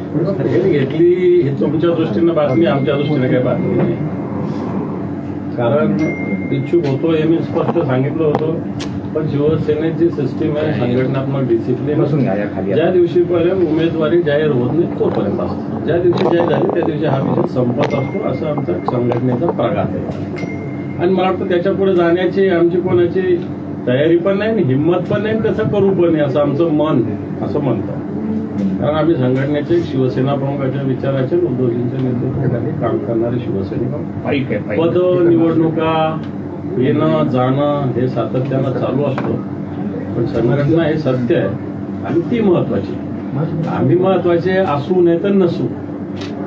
घेतली ही तुमच्या दृष्टीनं बातमी, आमच्या दृष्टीने काही बातमी नाही. कारण इच्छुक होतो हे मी स्पष्ट सांगितलं होतं. पण शिवसेनेची सिस्टीम आहे, संघटनात्मक डिसिप्लिन, ज्या दिवशीपर्यंत उमेदवारी जाहीर होत नाही तोपर्यंत असतो. ज्या दिवशी जाहीर झाली त्या दिवशी हा विषय संपत असतो, असं आमचा संघटनेचा प्रघात आहे. आणि मला वाटतं त्याच्या पुढे जाण्याची आमची कोणाची तयारी पण नाही, हिंमत पण नाही, तसं करू पण नाही असं आमचं मन असं म्हणतं. कारण आम्ही संघटनेचे शिवसेना प्रमुखाच्या विचाराचे, उद्धवजींच्या नेतृत्वाखाली काम करणारे शिवसैनिक, पद निवडणुका येणं जाणं हे सातत्यानं चालू असतो. पण संघटना हे सत्य आहे आणि ती महत्वाची. आम्ही महत्वाचे असू नाही तर नसू,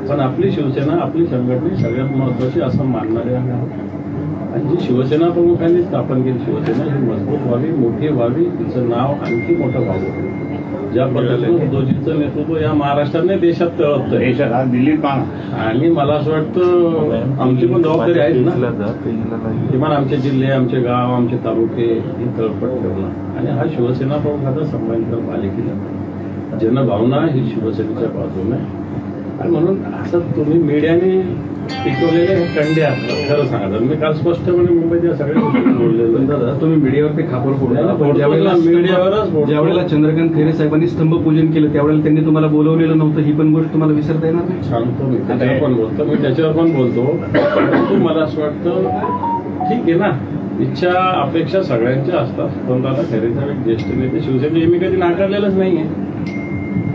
पण आपली शिवसेना आपली संघटना सगळ्यात महत्वाची असं मानणारे आम्ही आहोत. आणि जी शिवसेना प्रमुखांनी स्थापन केली शिवसेना ही मजबूत व्हावी, मोठी व्हावी, तिचं नाव आणखी मोठं व्हावं. ज्या पद्धतीनं उद्धवजींचं नेतृत्व या महाराष्ट्रात नाही देशात तळपतं, देशात आज दिल्लीत. आणि मला असं वाटतं आमची पण जबाबदारी आहे ना, किमान आमचे जिल्हे, आमचे गाव, आमचे तालुके ही तळपट ठेवणं. आणि हा शिवसेना प्रमुखाचा संबंध पालिकेला जनभावना ही शिवसेनेच्या बाजूने. आणि म्हणून असं तुम्ही मीडियाने पिकवलेले कंडे असतात. खरं सांगा, मी काल स्पष्टपणे मुंबईच्या सगळ्या गोष्टी बोललेलो. दादा तुम्ही मीडियावरती खापर फोडला, ज्यावेळेला चंद्रकांत खैरे साहेबांनी स्तंभपूजन केलं त्यावेळेला त्यांनी तुम्हाला बोलवलेलं नव्हतं, ही पण गोष्ट तुम्हाला विसरता येणार नाही. सांगतो मी, त्याच्यावर पण बोलतो मी, त्याच्यावर पण बोलतो. परंतु मला असं वाटतं ठीक आहे ना, इच्छा अपेक्षा सगळ्यांच्या असतात. पण दादा खैरे साहेब एक ज्येष्ठ नेते शिवसेनेचे, मी कधी नाकारलेलंच नाहीये.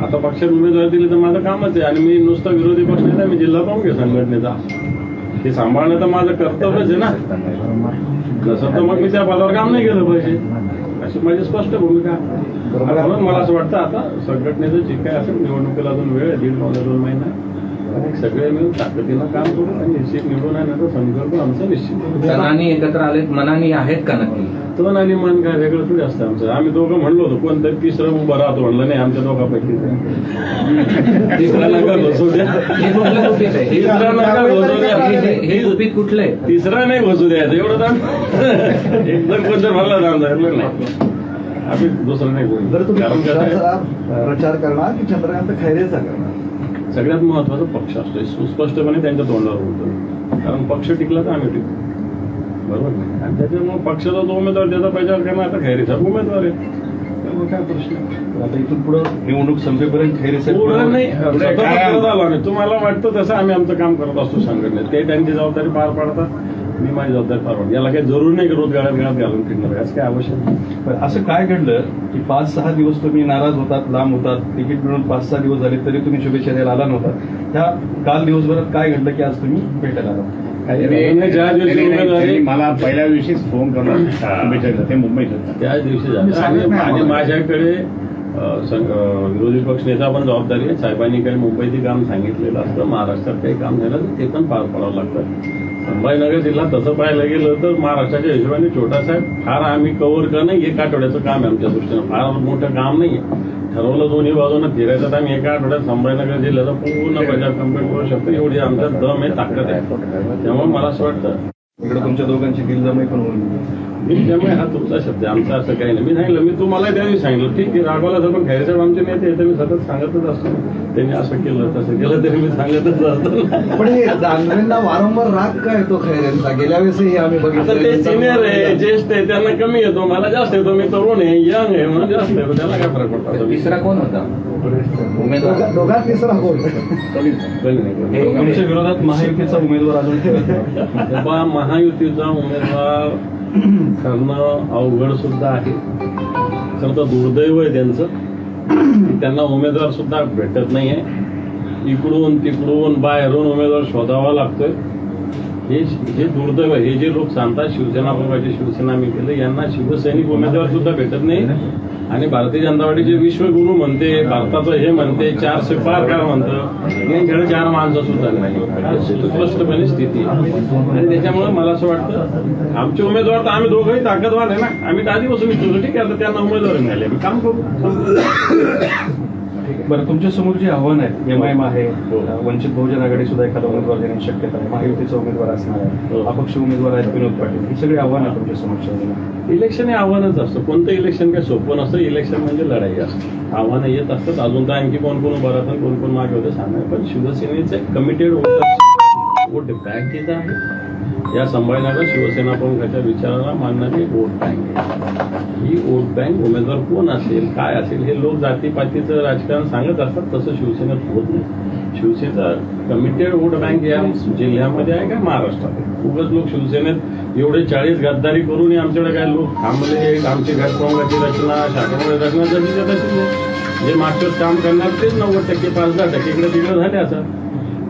आता पक्षात उमेदवार दिले तर माझं कामच आहे. आणि मी नुसता विरोधी पक्ष नाही, मी जिल्हा प्रमुख आहे संघटनेचा. हे सांभाळणं तर माझं कर्तव्यच आहे ना. नसं तर मग मी त्या पदावर काम नाही केलं पाहिजे, अशी माझी स्पष्ट भूमिका. म्हणून मला असं वाटतं आता संघटनेचं जे काय असेल, निवडणुकीला अजून वेळ आहे, 1.5 महिना, आणि सगळे मिळून ताकदीनं काम करू आणि निश्चित निवडून येण्याचा संकल्प आमचा निश्चित. तनानी एकत्र आलेत, मनानी आहेत का नक्की? तन आणि मन काय वेगळं थोडी असतं आमचं. आम्ही दोघं म्हणलो होतो, कोणतरी तिसरं उभं राहतो म्हणलं नाही, आमच्या दोघांपैकी तिसरा नका बसू द्या, तिसरा नका बसू द्या. हे गुपित कुठलं आहे? तिसरा नाही बसू द्यायचं एवढं दाम. एकदम कोणतं म्हणलं दाम नाही, आम्ही दुसरं नाही बोलू. तर तुम्ही प्रचार करणार की चंद्रकांत खैरेचा करणार? सगळ्यात महत्वाचा पक्ष असतो, सुस्पष्टपणे त्यांच्या तोंडावर बोलतो. कारण पक्ष टिकला तर आम्ही टिकतो, बरोबर नाही. आणि त्याच्यामुळे पक्षाचा जो उमेदवार त्याचा प्रचार करणार, आता खैरेचा उमेदवार आहे, त्यामुळे काय प्रश्न. आता इथून पुढे निवडणूक संपेपर्यंत खैरे साहेब पुढं नाही, नाही. तुम्हाला वाटतं तसं आम्ही आमचं काम करत असतो संघटनेत. ते त्यांची जबाबदारी पार पाडतात, मी माझी जबाबदारी पार पाडतो. याला काही जरूर नाही की रोज गाड्यात घालून फिरणार, याच काय आवश्यक नाही. असं काय घडलं की 5-6 दिवस तुम्ही नाराज होतात, लांब होतात, तिकीट मिळून 5-6 दिवस झाले तरी तुम्ही शुभेच्छा द्यायला आला नव्हता. त्या काल दिवसभरात काय घडलं की आज तुम्ही भेटायला आला? ज्या दिवशी उमेदवारी मला पहिल्या दिवशीच फोन करून शुभेच्छा, ते मुंबईत त्याच दिवशी झालं. आणि माझ्याकडे विरोधी पक्ष नेता पण जबाबदारी आहे. साहेबांनी काही मुंबईतील काम सांगितलेलं असतं, महाराष्ट्रात काही काम झालं तर ते पण पार पाडावं लागतं. संभाजीनगर जिल्हा तसं पाहायला गेलं तर महाराष्ट्राच्या हिशोबाने छोटासा आहे. फार आम्ही कव्हर करणं एक आठवड्याचं काम आहे आमच्या दृष्टीनं, फार मोठं काम नाही आहे. ठरवलं दोन्ही बाजूनं फिरायचं तर आम्ही एका आठवड्यात संभाजीनगर जिल्ह्याचा पूर्ण बजाव कम्प्लीट करू शकतो, एवढी आमच्या दम आहे, ताकद आहे. त्यामुळे मला असं वाटतं इकडे तुमच्या दोघांची दिलजमाई पण होईल. त्यामुळे हा तुमचा शब्द आहे, आमचा असं काही नाही. मी सांगितलं, मी तुम्हाला त्यावेळी सांगितलं, ठीक आहे राघवाला जर पण खैरे साहेब आमचे नेते तर मी सतत सांगतच असतो, त्यांनी असं केलं तसं केलं तरी मी सांगतच असतो. पण हे दानवेंना वारंवार राग काय येतो खैरेंचा? गेल्या वेळेसही आम्ही आता ते बघितलं सिनियर आहे, ज्येष्ठ आहे, त्यांना कमी येतो, मला जास्त येतो. मी तरुण आहे, यंग आहे, म्हणून जास्त येतो. त्याला काय फरक पडतो? तिसरा कोण होता उमेदवार? दोघात तिसरा कोण? तुमच्या विरोधात महायुतीचा उमेदवार अजून महायुतीचा उमेदवार करणं अवघड सुद्धा आहे. खरं तर दुर्दैव आहे त्यांचं, त्यांना उमेदवार सुद्धा भेटत नाहीये. इकडून तिकडून बाहेरून उमेदवार शोधावा लागतोय. हे दुर्दैव आहे. हे जे लोक सांगतात शिवसेना प्रमुखाची शिवसेना मी केलं, यांना शिवसैनिक उमेदवार सुद्धा भेटत नाही. आणि भारतीय जनता पार्टीचे विश्वगुरु म्हणते, भारताचं हे म्हणते, 4 शिफारकार म्हणतं, यांच्याकडे 4 माणसं सुद्धा नाही. स्पष्टपणे स्थिती आहे. आणि त्याच्यामुळे मला असं वाटतं आमचे उमेदवार तर आम्ही दोघंही ताकदवान आहे ना, आम्ही आधीपासून विचारतो, ठीक आहे आता त्यांना उमेदवार मिळाले, आम्ही काम करू. बरं, तुमच्या समोर जे आव्हान आहे, एमआयएम आहे, हो. वंचित बहुजन आघाडी सुद्धा एखादा उमेदवार देण्याची शक्यता आहे, महायुतीचा उमेदवार असणार आहे, हो. अपक्ष उमेदवार आहेत विनोद पाटील, ही सगळी आव्हान आहे तुमच्या समोरच्या. इलेक्शन हे आव्हानच असतं. कोणतं इलेक्शन काय सोपं नसतं. इलेक्शन म्हणजे लढाई असते. आव्हानं येत असतात. अजून तर आणखी कोण कोण उभं राहतं, कोण कोण मागे होतं सांगा. पण शिवसेनेचे कमिटेड वोट बँक इथं आहे. या संभाजीनगर शिवसेना प्रमुखाच्या विचाराला मानणारी वोट बँक आहे. ही वोट बँक उमेदवार कोण असेल, काय असेल, हे लोक जातीपातीचं राजकारण सांगत असतात. तसं शिवसेनेत होत नाही. शिवसेनेचा कमिटेड वोट बँक या जिल्ह्यामध्ये आहे का महाराष्ट्रात आहे. उगाच लोक शिवसेनेत एवढे 40 गद्दारी करूनही आमच्याकडे काय लोक थांबले. आमची घटप्रमुखाची रचना, शाखाप्रमुखाची रचना जशी तशी जे मागचं काम करणार तेच 90%, 5-10% इकडे तिकडे झाले असं.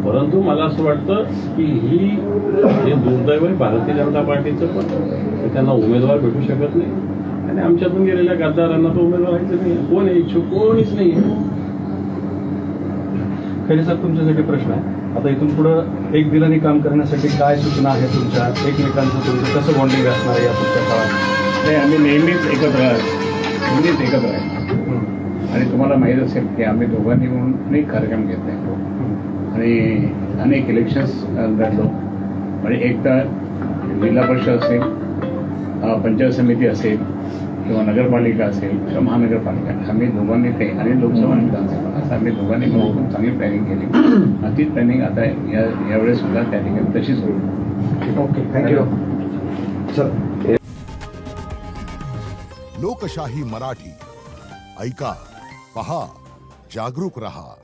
परंतु मला असं वाटतं की हे दुर्दैव आहे भारतीय जनता पार्टीचं पण, की त्यांना उमेदवार भेटू शकत नाही आणि आमच्यातून गेलेल्या गद्दारांना तो उमेदवार व्हायचं नाही. कोण आहे इच्छुक? कोणीच नाही. खरे सर, तुमच्यासाठी प्रश्न आहे. आता इथून पुढं एक दिलाने काम करण्यासाठी काय सूचना आहे तुमच्या? एकमेकांचं तुमचं कसं बॉन्डिंग असणार आहे या पुढच्या काळात? नाही, आम्ही नेहमीच एकत्र आहे. आणि तुम्हाला माहीत असेल की आम्ही दोघांनी म्हणून अनेक कार्यक्रम घेतले आणि अनेक इलेक्शन्स लढलो. म्हणजे एक तर जिल्हा परिषद असेल, पंचायत समिती असेल किंवा नगरपालिका असेल किंवा महानगरपालिका, आम्ही दोघांनी ते आणि लोकसभा विधानसभा असं आम्ही दोघांनी मिळून चांगली प्लॅनिंग केली. तीच प्लॅनिंग आता यावेळेस सुद्धा त्या ठिकाणी तशीच होईल. Okay, thank you sir. लोकशाही मराठी ऐका, पहा, जागरूक रहा.